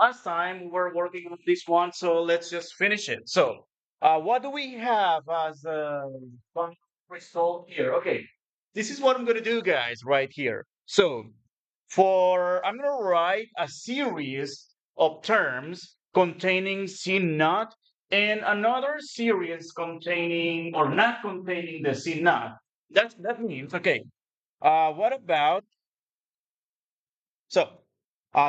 last time we were working on this one, so let's just finish it. So, what do we have as a final result here? Okay, this is what I'm going to do, guys, right here. So, I'm going to write a series of terms containing C naught and another series containing or not containing the C naught. That means, okay, what about so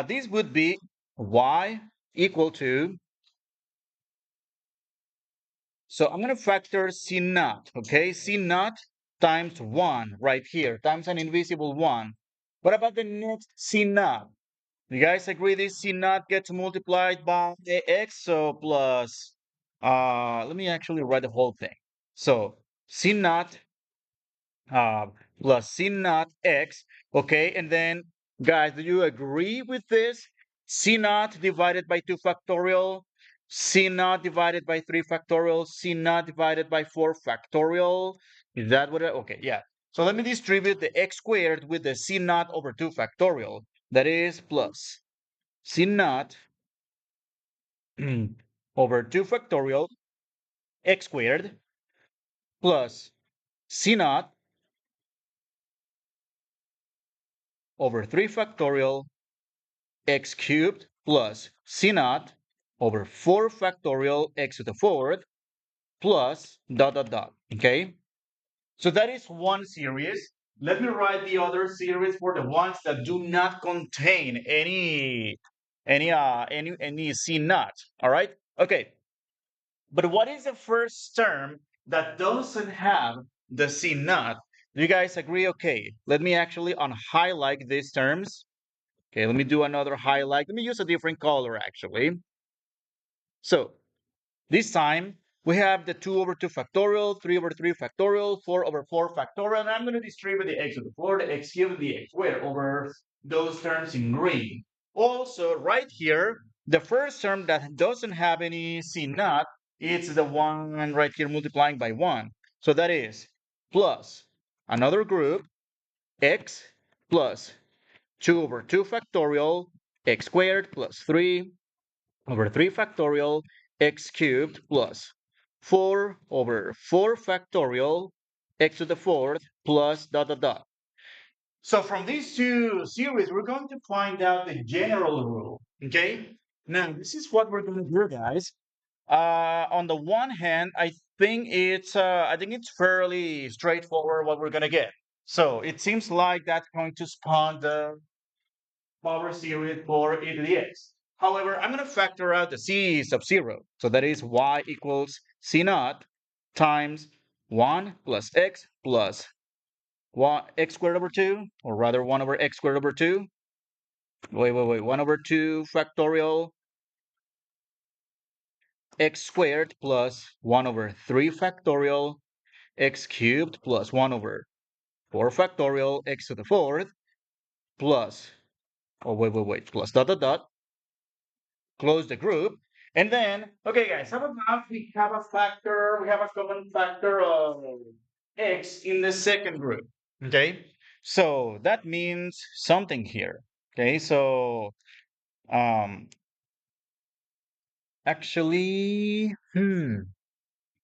this would be y equal to, so I'm going to factor C naught, okay? C naught times 1 right here, times an invisible 1. What about the next C naught? You guys agree this C naught gets multiplied by x, so plus, let me actually write the whole thing. So C naught uh, plus C naught x, okay? And then, guys, do you agree with this? C naught divided by 2 factorial, C naught divided by 3 factorial, C naught divided by 4 factorial. Is that what okay, yeah. So let me distribute the x squared with the C naught over 2 factorial. That is plus C naught over 2 factorial x squared plus C naught over 3 factorial x cubed plus c naught over 4 factorial x to the fourth plus dot dot dot. Okay, so that is one series. Let me write the other series for the ones that do not contain any c naught. All right. Okay. But what is the first term that doesn't have the c naught? Do you guys agree? Okay. Let me actually on highlight these terms. Okay, let me do another highlight. Let me use a different color actually. So this time we have the 2 over 2 factorial, 3 over 3 factorial, 4 over 4 factorial, and I'm going to distribute the x to the 4, the x cubed, the x squared over those terms in green. Also, right here, the first term that doesn't have any C naught, it's the one right here multiplying by 1. So that is plus another group, x plus 2 over 2 factorial x squared plus 3 over 3 factorial x cubed plus 4 over 4 factorial x to the fourth plus dot dot dot. So from these two series, we're going to find out the general rule. Okay. Now this is what we're going to do, guys. On the one hand, I think it's fairly straightforward what we're going to get. So it seems like that's going to spawn the power series for e to the x. However, I'm going to factor out the c sub 0. So that is y equals c naught times 1 plus x squared over 2, or rather 1 over x squared over 2. Wait. 1 over 2 factorial x squared plus 1 over 3 factorial x cubed plus 1 over 4 factorial x to the fourth plus, plus dot dot dot, close the group. And then, okay, guys, how about we have a common factor of x in the second group, okay? So that means something here, okay? So, um, actually,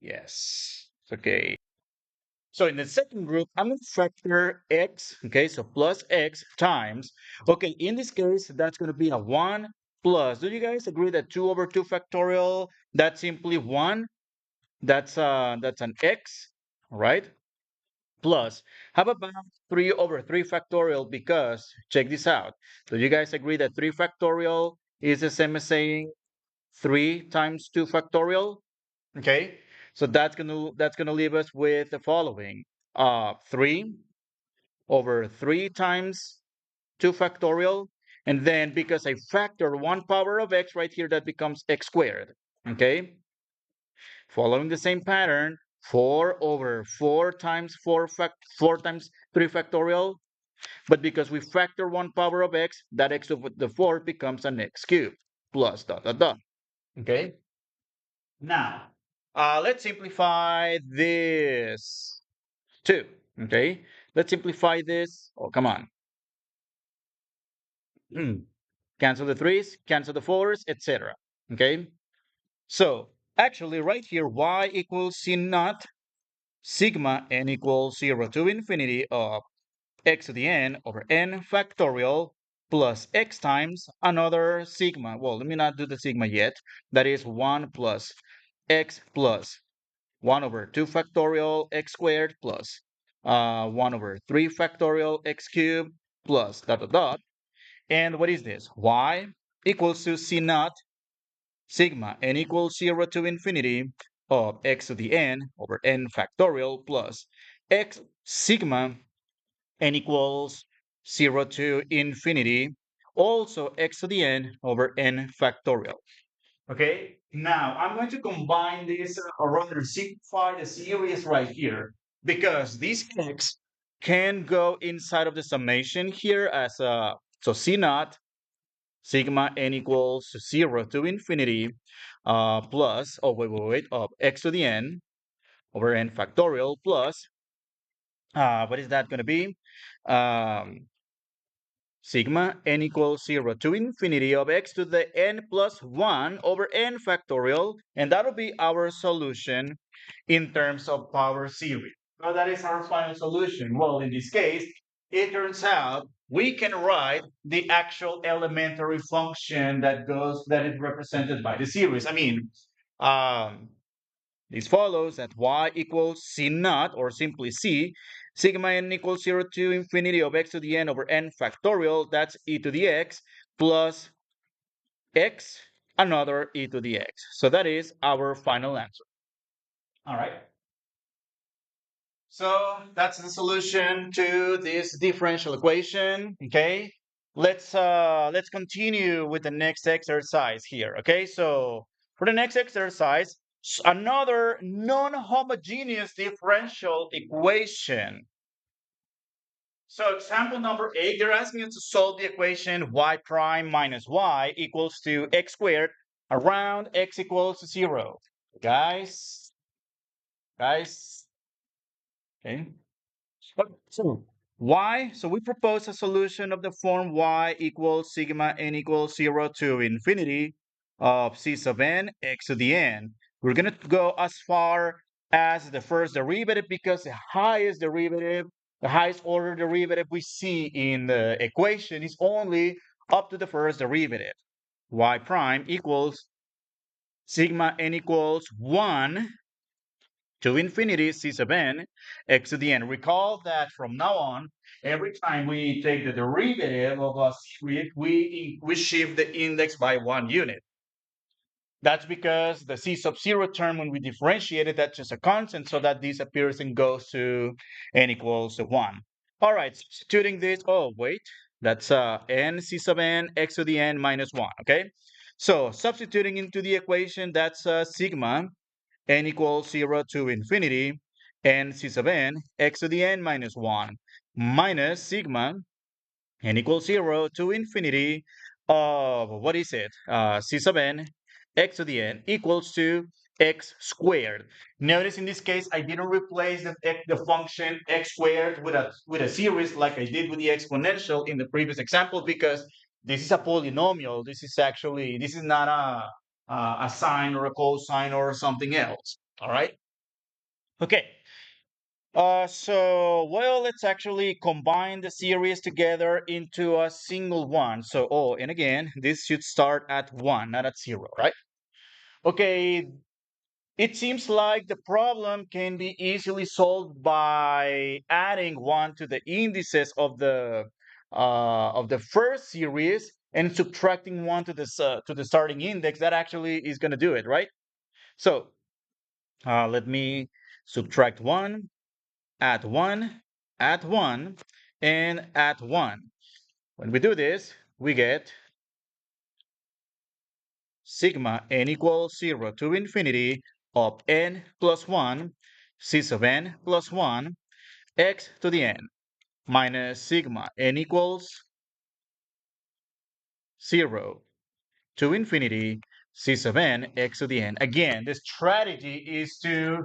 yes, okay. So in the second group, I'm going to factor x, okay, so plus x times, okay, in this case, that's going to be a 1 plus, do you guys agree that 2 over 2 factorial, that's simply 1? That's an x, right? Plus, how about 3 over 3 factorial? Because, check this out, do you guys agree that 3 factorial is the same as saying 3 times 2 factorial? Okay, so that's gonna leave us with the following: 3 over 3 times 2 factorial, and then because I factor 1 power of x right here, that becomes x squared. Okay, following the same pattern, 4 over 4 times 4 times 3 factorial, but because we factor 1 power of x, that x over the 4 becomes an x cubed plus dot dot dot. Okay. Now, let's simplify this too. Okay, let's simplify this. Oh, come on. cancel the 3's, cancel the 4's, etc. Okay, so actually right here, y equals c naught sigma n equals 0 to infinity of x to the n over n factorial plus x times another sigma. Well, let me not do the sigma yet. That is 1 plus x plus 1 over 2 factorial x squared plus 1 over 3 factorial x cubed plus dot dot dot. And what is this? Y equals to c naught sigma n equals 0 to infinity of x to the n over n factorial plus x sigma n equals 0 to infinity, also x to the n over n factorial. Okay, now I'm going to combine this, or rather simplify the series right here, because this x can go inside of the summation here as a, so c naught sigma n equals 0 to infinity plus, oh wait, of x to the n over n factorial plus, what is that going to be? Um, Sigma n equals 0 to infinity of x to the n plus 1 over n factorial, and that'll be our solution in terms of power series. So that is our final solution. Well, in this case, it turns out we can write the actual elementary function that is represented by the series. I mean, um, this follows that y equals c naught, or simply c, sigma n equals 0 to infinity of x to the n over n factorial, that's e to the x, plus x, another e to the x. So that is our final answer. All right. So that's the solution to this differential equation. Okay. Let's continue with the next exercise here. Okay, so for the next exercise, another non-homogeneous differential equation. So example number 8, they're asking us to solve the equation y prime minus y equals to x squared around x equals to 0. Guys, okay. So y, so we propose a solution of the form y equals sigma n equals 0 to infinity of c sub n x to the n. We're going to go as far as the first derivative because the highest order derivative we see in the equation is only up to the first derivative. Y prime equals sigma n equals 1 to infinity c sub n x to the n. Recall that from now on, every time we take the derivative of a series, we shift the index by 1 unit. That's because the c sub 0 term, when we differentiate it, that's just a constant, so that this appears and goes to n equals to 1. All right, substituting this, oh, wait, that's n c sub n x to the n minus 1, okay? So substituting into the equation, that's sigma n equals 0 to infinity, n c sub n, x to the n minus 1, minus sigma, n equals 0 to infinity of, what is it? C sub n, x to the n equals to x squared. Notice in this case, I didn't replace the function x squared with a series like I did with the exponential in the previous example, because this is a polynomial. This is not a sine or a cosine or something else. All right. Okay. Well, let's actually combine the series together into a single one. So, oh, and again, this should start at 1, not at 0, right? Okay, it seems like the problem can be easily solved by adding 1 to the indices of the first series and subtracting 1 to the starting index. That actually is going to do it, right? So, let me subtract 1, add 1, add 1, and add 1. When we do this, we get sigma n equals 0 to infinity of n plus 1, c sub n plus 1, x to the n, minus sigma n equals 0 to infinity c sub n x to the n. Again, the strategy is to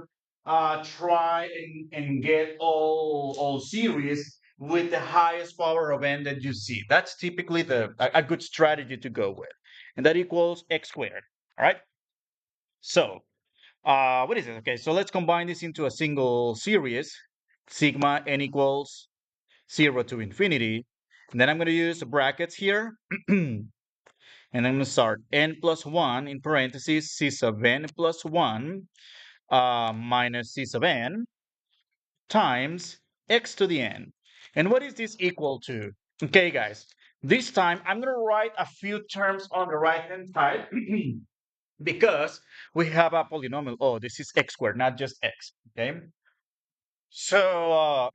try and get all series with the highest power of n that you see. That's typically a good strategy to go with. And that equals x squared. All right. So what is it? Okay, so let's combine this into a single series. Sigma n equals 0 to infinity. And then I'm going to use brackets here. And I'm going to start n plus 1 in parentheses c sub n plus 1 minus c sub n times x to the n. And what is this equal to? Okay, guys, this time I'm going to write a few terms on the right-hand side because we have a polynomial. Oh, this is x squared, not just x. Okay, so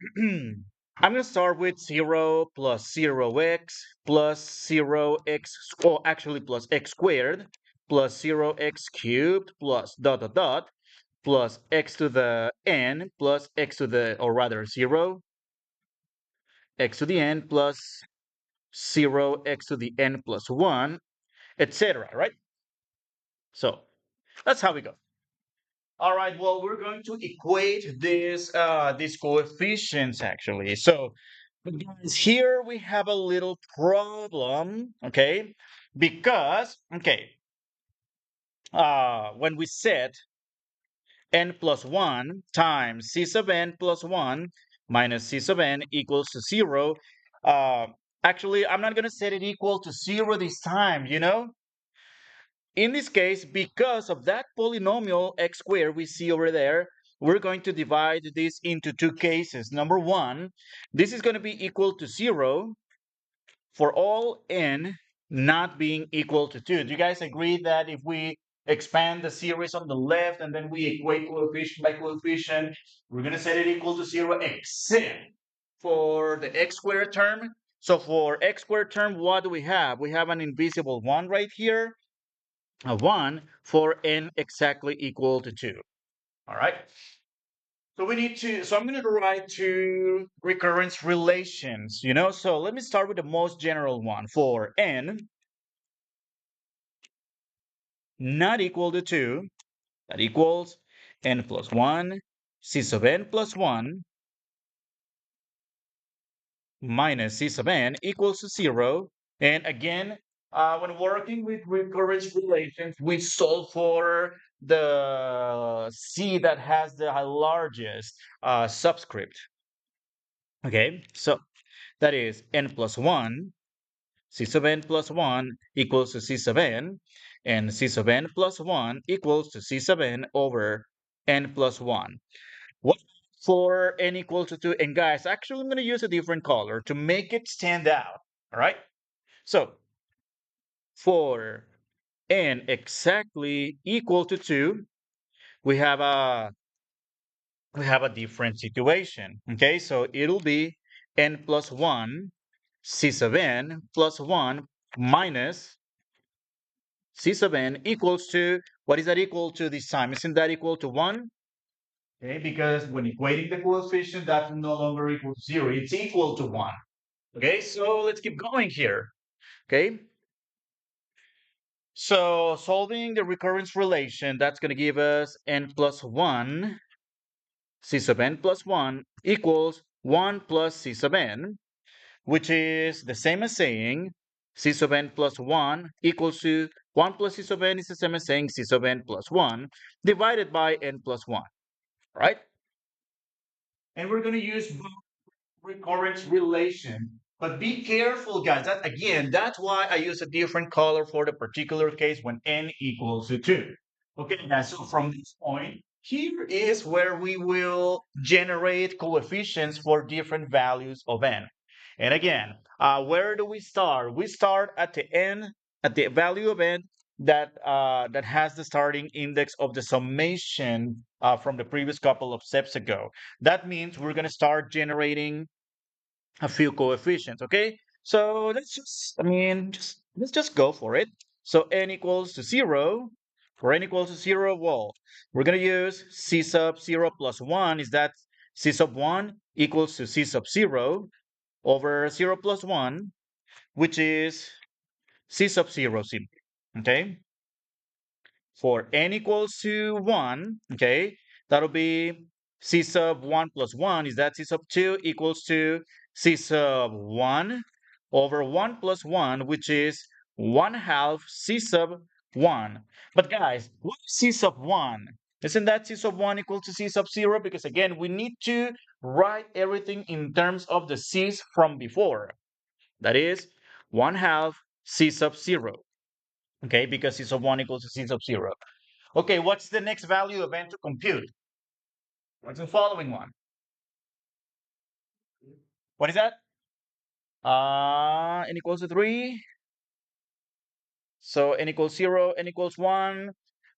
I'm going to start with 0 plus 0x plus 0x, oh, actually plus x squared plus 0x cubed plus dot dot dot plus x to the n plus x to the, or rather 0, x to the n plus 0, x to the n plus 1, etc. Right? So that's how we go. All right, well, we're going to equate these coefficients actually. So guys, here we have a little problem, okay? Because, okay, when we set n plus 1 times c sub n plus 1 minus c sub n equals to 0, uh, actually, I'm not going to set it equal to 0 this time, you know? In this case, because of that polynomial x squared we see over there, we're going to divide this into two cases. Number one, this is going to be equal to 0 for all n not being equal to 2. Do you guys agree that if we expand the series on the left and then we equate coefficient by coefficient, we're going to set it equal to 0 except for the x squared term? So for x squared term, what do we have? We have an invisible 1 right here, a 1 for n exactly equal to 2. All right. So I'm going to write two recurrence relations, you know? So let me start with the most general one. For n not equal to 2, that equals n plus 1, c sub n plus 1 minus c sub n equals to 0. And again, when working with recurrence relations, we solve for the c that has the largest subscript. Okay, so that is n plus 1, c sub n plus 1 equals to c sub n, and c sub n plus 1 equals to c sub n over n plus 1. What for n equals to 2? And guys, actually, I'm going to use a different color to make it stand out. All right? So for n exactly equal to 2, we have a different situation. Okay, so it'll be n plus 1 c sub n plus 1 minus c sub n equals to, what is that equal to this time? Isn't that equal to 1? Okay, because when equating the coefficient, that's no longer equal to 0. It's equal to 1. Okay, so let's keep going here. Okay, so solving the recurrence relation, that's going to give us n plus 1 c sub n plus 1 equals 1 plus c sub n, which is the same as saying c sub n plus 1 equals to 1 plus c sub n is the same as saying c sub n plus 1 divided by n plus 1, right? And we're going to use both recurrence relation. But be careful, guys. That again, that's why I use a different color for the particular case when n equals to 2. Okay, guys, so from this point, here is where we will generate coefficients for different values of n. And again, where do we start? We start at the n, at the value of n that has the starting index of the summation from the previous couple of steps ago. That means we're going to start generating a few coefficients, okay? So let's just, let's just go for it. So n equals to 0. For n equals to 0, well, we're going to use c sub 0 plus 1. Is that c sub 1 equals to c sub 0 over 0 plus 1, which is c sub 0 simply, okay? For n equals to 1, okay, that'll be C sub 1 plus 1, is that C sub 2 equals to C sub 1 over 1 plus 1, which is 1 half C sub 1. But guys, what is C sub 1? Isn't that C sub 1 equal to C sub 0? Because again, we need to write everything in terms of the C's from before. That is 1 half C sub 0. Okay, because C sub 1 equals to C sub 0. Okay, what's the next value of n to compute? What's the following one? What is that? N equals to 3. So n equals 0, n equals 1.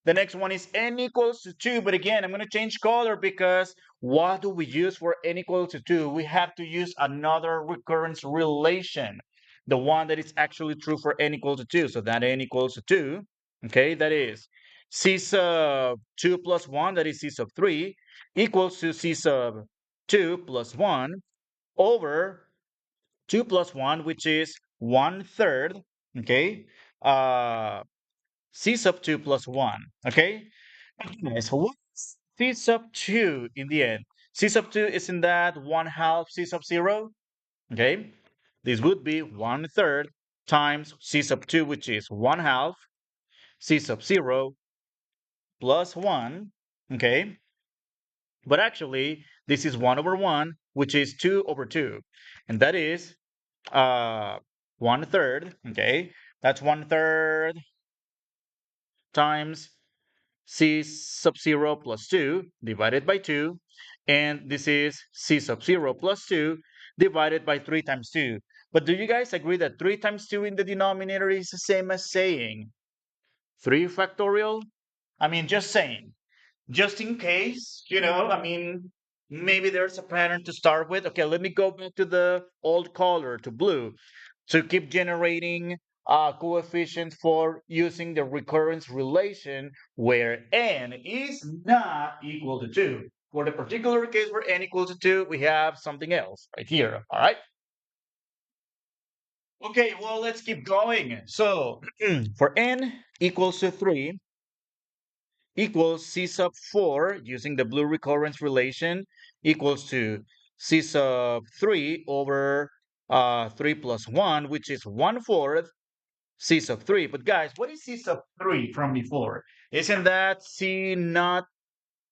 The next one is n equals to 2. But again, I'm going to change color because what do we use for n equals to 2? We have to use another recurrence relation. The one that is actually true for n equals to 2. So that n equals to 2. Okay, that is c sub 2 plus 1, that is c sub 3, equals to c sub 2 plus 1 over 2 plus 1, which is 1/3, okay? Uh, C sub 2 plus 1, okay? Okay, so what's C sub 2 in the end? C sub 2, isn't that 1 half C sub 0? Okay, this would be 1/3 times C sub 2, which is 1 half C sub 0 plus 1, okay? But actually, this is 1 over 1, which is 2 over 2. And that is 1/3, okay? That's 1/3 times c sub 0 plus 2 divided by 2. And this is c sub 0 plus 2 divided by 3 times 2. But do you guys agree that 3 times 2 in the denominator is the same as saying 3 factorial? I mean, just saying. Just in case, maybe there's a pattern to start with. Okay, let me go back to the old color, to blue, to keep generating coefficients for using the recurrence relation where n is not equal to 2. For the particular case where n equals to 2, we have something else right here, all right? Okay, well, let's keep going. So for n equals to 3, equals C sub 4, using the blue recurrence relation, equals to C sub 3 over 3 plus 1, which is 1/4 C sub 3. But guys, what is C sub 3 from before? Isn't that C naught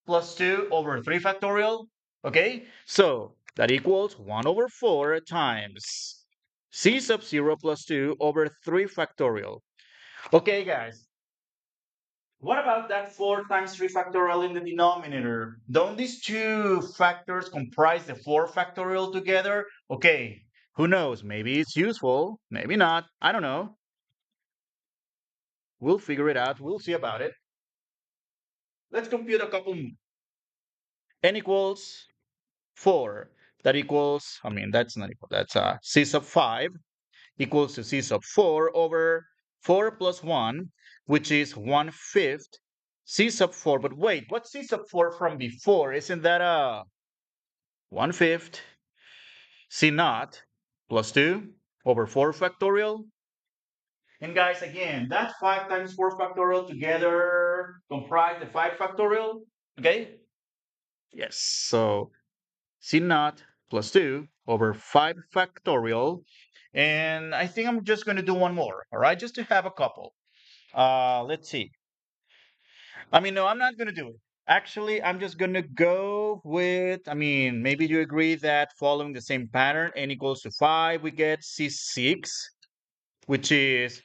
plus 2 over 3 factorial? Okay, so that equals 1 over 4 times C sub 0 plus 2 over 3 factorial. Okay, guys, what about that 4 times 3 factorial in the denominator? Don't these two factors comprise the 4 factorial together? Okay, who knows? Maybe it's useful, maybe not. I don't know. We'll figure it out. We'll see about it. Let's compute a couple more. N equals 4. That equals, that's not equal. That's C sub 5 equals to C sub 4 over 4 plus 1, which is 1/5 C sub 4. But wait, what's C sub 4 from before? Isn't that 1/5 C naught plus 2 over 4 factorial? And guys, again, that 5 times 4 factorial together comprise the 5 factorial. Okay? Yes. So C naught plus 2 over 5 factorial. And I think I'm just going to do one more, all right? Just to have a couple. Let's see. No, I'm not going to do it. Actually, I'm just going to go with, maybe you agree that following the same pattern, n equals to 5, we get C6, which is,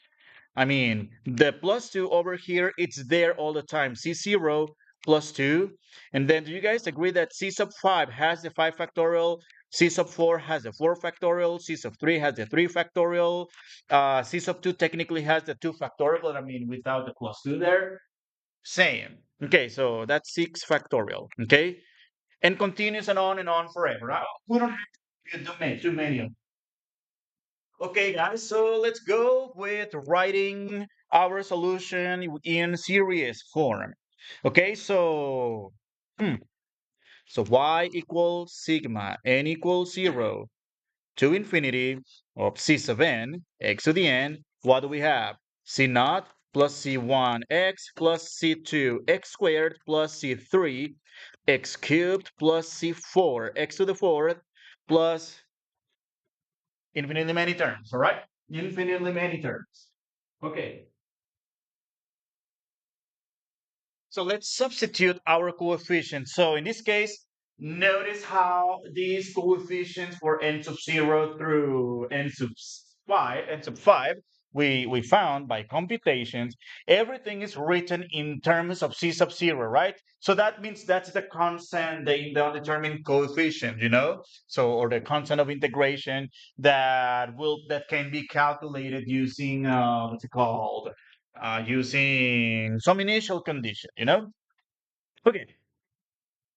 the plus 2 over here, it's there all the time. C0 plus 2. And then do you guys agree that C sub 5 has the 5 factorial? C sub 4 has the 4 factorial. C sub 3 has the 3 factorial. C sub 2 technically has the 2 factorial, but without the plus 2 there. Same. Okay, so that's 6 factorial. Okay, and continues and on forever. We don't have to do too many of them. Okay, guys, so let's go with writing our solution in series form. Okay, hmm, so y equals sigma n equals 0 to infinity of c sub n x to the n. What do we have? C naught plus c1 x plus c2 x squared plus c3 x cubed plus c4 x to the fourth plus infinitely many terms, all right? Infinitely many terms. Okay. So let's substitute our coefficients. So in this case, notice how these coefficients for n sub 0 through n sub 5, we found by computations, everything is written in terms of c sub 0, right? So that means that's the constant, the undetermined coefficient, you know? So, or the constant of integration that can be calculated using, what's it called? Using some initial condition, you know? Okay,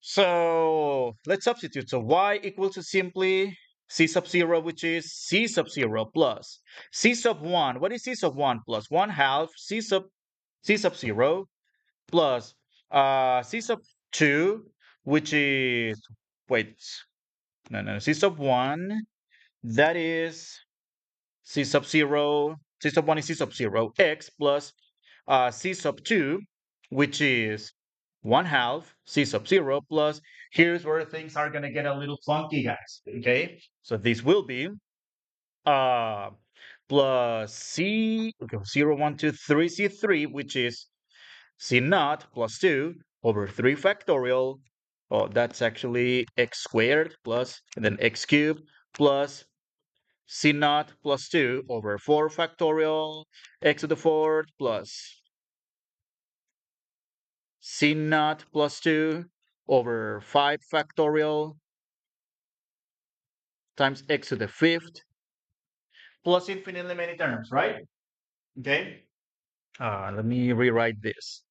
so let's substitute. So y equals to simply c sub 0, which is c sub 0 plus c sub 1. What is c sub 1 plus 1 half c sub 0 plus c sub 2, which is, wait, no, c sub 1, that is c sub 0, c sub 1 is c sub 0, x plus c sub 2, which is 1 half c sub 0 plus, here's where things are going to get a little funky, guys. Okay, so this will be uh plus c, okay, 0, 1, 2, 3, c3, which is c naught plus 2 over 3 factorial. Oh, that's actually x squared plus, and then x cubed plus c naught plus 2 over 4 factorial x to the fourth plus c naught plus 2 over 5 factorial times x to the fifth plus infinitely many terms, right? Okay. Let me rewrite this.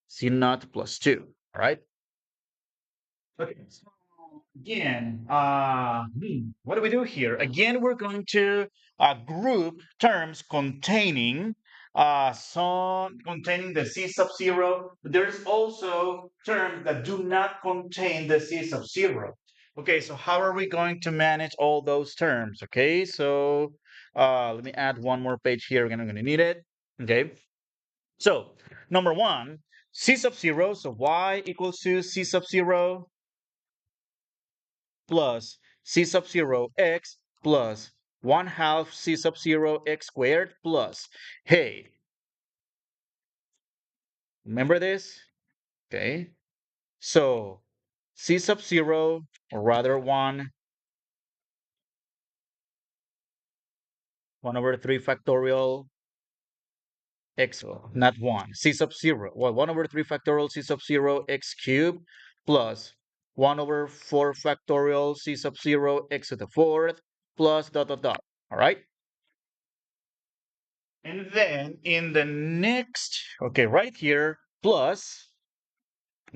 C naught plus 2, all right? Okay. So again, what do we do here? Again, we're going to group terms containing containing the c sub 0. There's also terms that do not contain the c sub 0. Okay, so how are we going to manage all those terms? Okay, so let me add one more page here. Again, I'm going to need it. Okay, so number one, c sub 0. So y equals to c sub 0 plus c sub 0 x plus 1 half c sub 0 x squared plus, hey, remember this? Okay, so c sub 0, or rather 1 over 3 factorial x, not 1, c sub 0, well, 1 over 3 factorial c sub 0 x cubed plus 1 over 4 factorial c sub 0 x to the fourth plus dot dot dot, all right? And then in the next, okay, right here, plus,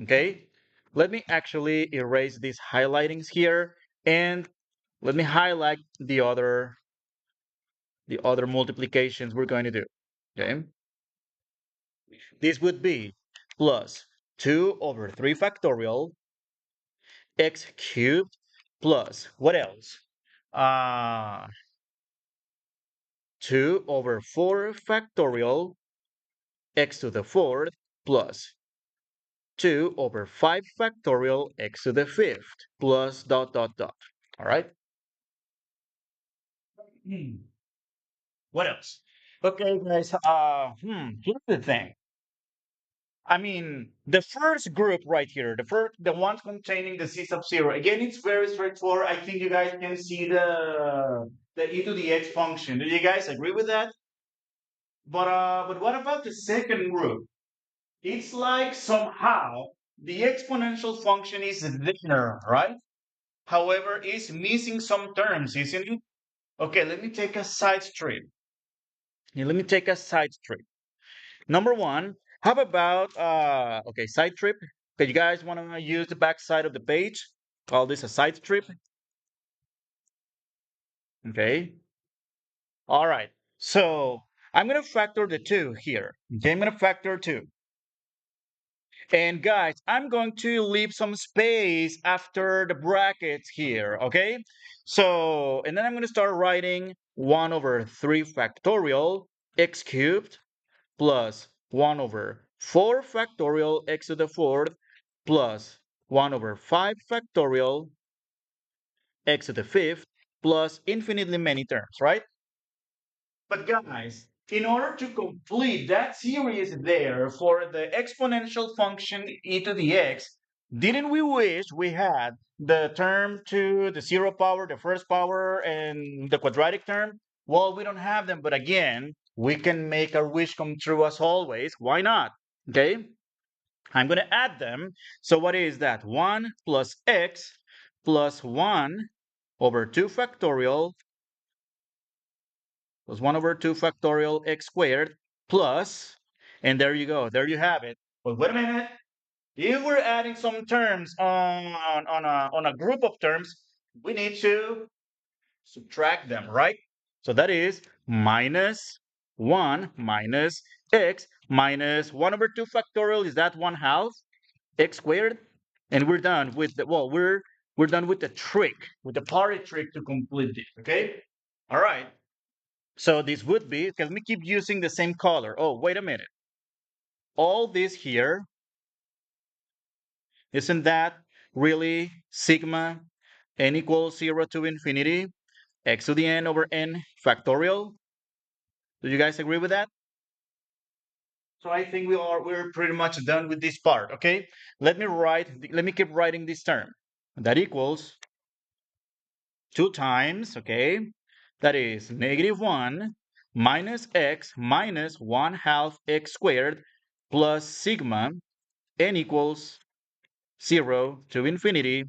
okay, let me actually erase these highlightings here and let me highlight the other multiplications we're going to do. Okay, this would be plus 2 over 3 factorial x cubed plus what else? Uh, 2 over 4 factorial x to the fourth plus 2 over 5 factorial x to the fifth plus dot dot dot. All right. What else? Okay, guys. Here's the thing. I mean, the first group right here, the ones containing the c sub 0. Again, it's very straightforward. I think you guys can see the e to the x function. Do you guys agree with that? But what about the second group? It's like somehow the exponential function is there, right? However, it's missing some terms, isn't it? Okay, let me take a side street. Yeah, let me take a side trip. Number one, how about okay, side trip? Okay, you guys want to use the back side of the page? Call this a side trip. Okay. All right. So I'm gonna factor the two here. Okay, I'm gonna factor two. And guys, I'm going to leave some space after the brackets here. Okay. So and then I'm gonna start writing 1 over 3 factorial x cubed plus 1 over 4 factorial x to the fourth plus 1 over 5 factorial x to the fifth plus infinitely many terms, right? But guys, in order to complete that series there for the exponential function e to the x, didn't we wish we had the term to the zero power, the first power, and the quadratic term? Well, we don't have them, but again, we can make our wish come true as always. Why not? Okay, I'm going to add them. So what is that? 1 plus x plus 1 over 2 factorial plus 1 over 2 factorial x squared plus, and there you go. There you have it. But wait a minute. If we're adding some terms on a group of terms, we need to subtract them, right? So that is minus 1 minus x minus 1 over 2 factorial. Is that 1 half x squared? And we're done with the, well, we're done with the trick, with the party trick to complete this, okay? All right. So this would be, okay, let me keep using the same color. Oh, wait a minute. All this here, isn't that really sigma n equals 0 to infinity x to the n over n factorial? Do you guys agree with that? So I think we're pretty much done with this part, okay? Let me keep writing this term. That equals 2 times, okay? That is negative 1 minus x minus 1 half x squared plus sigma n equals 0 to infinity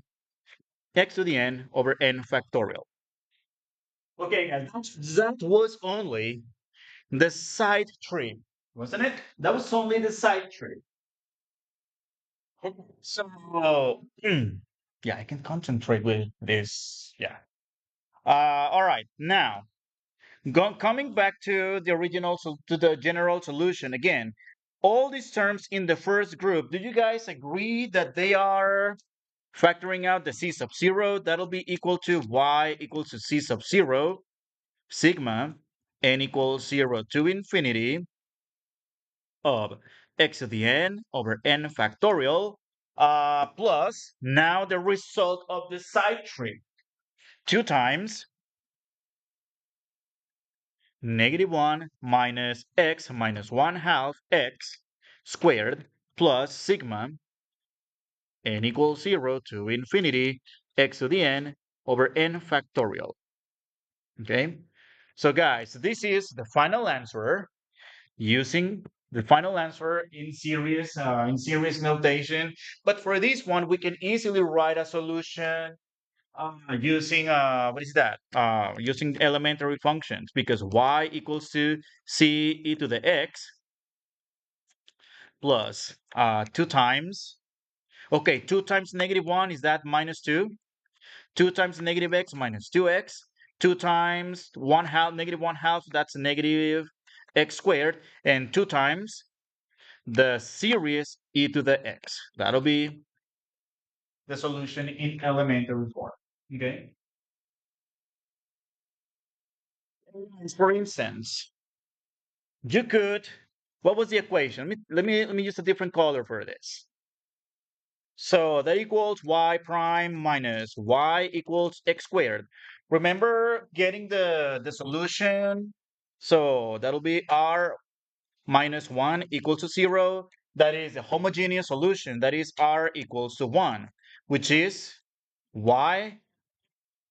x to the n over n factorial. Okay, and that was only the side tree, wasn't it? That was only the side tree. So, yeah, I can concentrate with this. Yeah. All right. Now, coming back to the original, to the general solution again, all these terms in the first group, do you guys agree that they are factoring out the c sub 0? That'll be equal to y equals to c sub 0, sigma n equals 0 to infinity of x to the n over n factorial, plus now the result of the side tree, 2 times negative 1 minus x minus 1 half x squared plus sigma n equals 0 to infinity x to the n over n factorial. Okay, so guys, this is the final answer using the final answer in series notation. But for this one, we can easily write a solution using what is that? Using elementary functions, because y equals to c e to the x plus 2 times. Okay, 2 times negative 1 is that minus 2. 2 times negative x minus 2x. 2 times 1 half, negative 1 half, that's negative x squared. And 2 times the series e to the x. That'll be the solution in elementary form. Okay. For instance, you could. What was the equation? Let me use a different color for this. So that equals y prime minus y equals x squared. Remember getting the solution? So that'll be r minus 1 equals to 0. That is a homogeneous solution. That is r equals to 1, which is y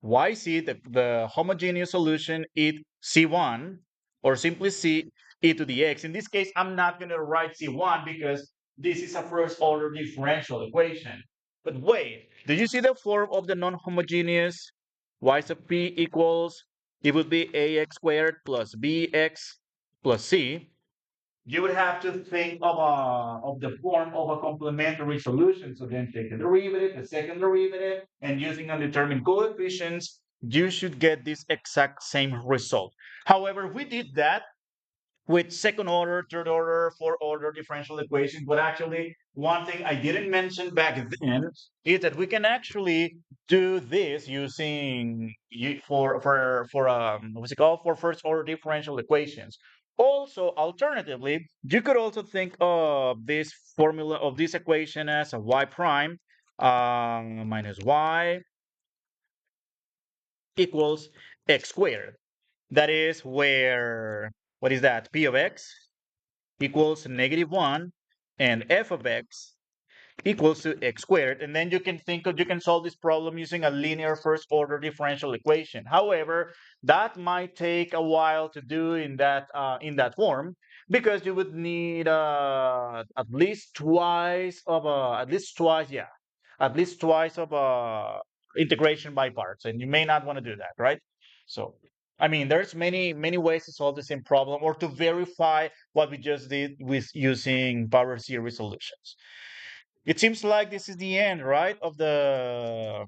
yc, the homogeneous solution, is c1, or simply c e to the x. In this case, I'm not going to write c1 because this is a first order differential equation. But wait, do you see the form of the non-homogeneous? Y sub p equals, it would be ax squared plus bx plus c. You would have to think of the form of a complementary solution. So then take the derivative, the second derivative, and using undetermined coefficients, you should get this exact same result. However, we did that with second order, third order, fourth order differential equations. But actually, one thing I didn't mention back then is that we can actually do this using for what's it called, for first order differential equations. Also, alternatively, you could also think of this formula of this equation as a y prime minus y equals x squared. That is where, what is that? P of x equals -1 and f of x equals to x squared. And then you can think of, you can solve this problem using a linear first order differential equation. However, that might take a while to do in that form because you would need at least twice of integration by parts, and you may not want to do that, right? So I mean, there's many ways to solve the same problem or to verify what we just did with using power series solutions. It seems like this is the end, right, of the